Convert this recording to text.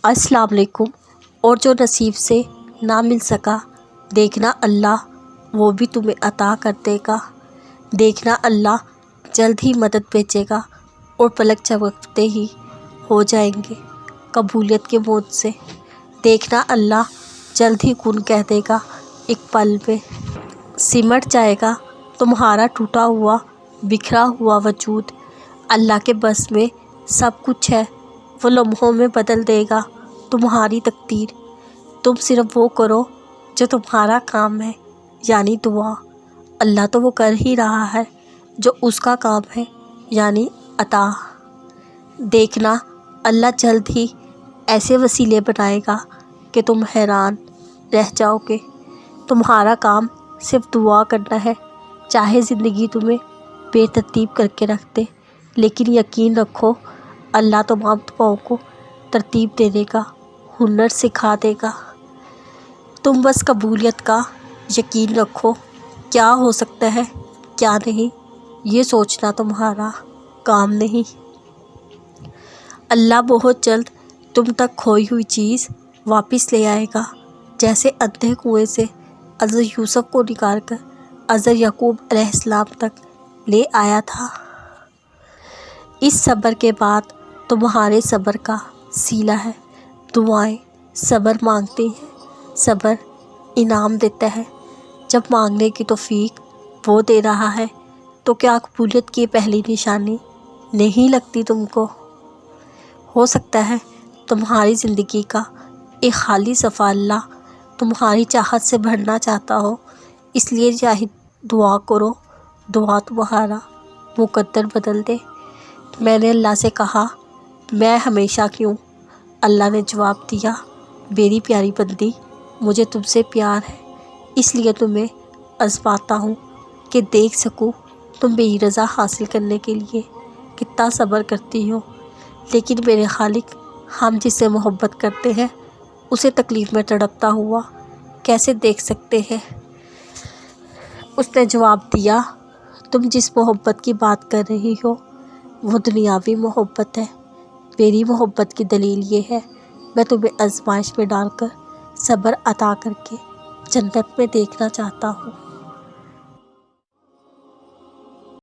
अस्सलाम वालेकुम। और जो नसीब से ना मिल सका, देखना अल्लाह वो भी तुम्हें अता कर देगा। देखना अल्लाह जल्द ही मदद भेजेगा और पलक झपकते ही हो जाएंगे कबूलियत के मौज से। देखना अल्लाह जल्द ही कुन कह देगा, एक पल में सिमट जाएगा तुम्हारा टूटा हुआ बिखरा हुआ वजूद। अल्लाह के बस में सब कुछ है, वो लम्हों में बदल देगा तुम्हारी तकदीर। तुम सिर्फ वो करो जो तुम्हारा काम है, यानी दुआ। अल्लाह तो वो कर ही रहा है जो उसका काम है, यानी अता। देखना अल्लाह जल्द ही ऐसे वसीले बनाएगा कि तुम हैरान रह जाओगे। तुम्हारा काम सिर्फ दुआ करना है, चाहे ज़िंदगी तुम्हें बेतरतीब करके रख दे, लेकिन यकीन रखो अल्लाह तमाम दुआओं को तरतीब देने का हुनर सिखा देगा। तुम बस कबूलियत का यकीन रखो, क्या हो सकता है क्या नहीं, ये सोचना तुम्हारा काम नहीं। अल्लाह बहुत जल्द तुम तक खोई हुई चीज़ वापस ले आएगा, जैसे अंधे कुएं से हज़रत यूसुफ को निकाल कर हज़रत याकूब अलैहिस्सलाम तक ले आया था। इस सब्र के बाद तुम्हारे सब्र का सीला है। दुआएं सब्र मांगती हैं, सब्र इनाम देता है। जब मांगने की तौफीक वो दे रहा है, तो क्या कबूलियत की पहली निशानी नहीं लगती तुमको? हो सकता है तुम्हारी ज़िंदगी का एक खाली सफ़ा अल्लाह तुम्हारी चाहत से भरना चाहता हो, इसलिए चाहे दुआ करो, दुआ तुम्हारा मुकद्दर बदल दे। मैंने अल्लाह से कहा, मैं हमेशा क्यों? अल्लाह ने जवाब दिया, मेरी प्यारी बंदी, मुझे तुमसे प्यार है, इसलिए तुम्हें आज़माता हूँ कि देख सकूँ तुम मेरी रज़ा हासिल करने के लिए कितना सब्र करती हो। लेकिन मेरे खालिक, हम जिससे मोहब्बत करते हैं उसे तकलीफ़ में तड़पता हुआ कैसे देख सकते हैं? उसने जवाब दिया, तुम जिस मोहब्बत की बात कर रही हो वो दुनियावी मोहब्बत है। मेरी मोहब्बत की दलील ये है, मैं तुम्हें आज़माइश में डालकर सब्र अता करके जन्नत में देखना चाहता हूँ।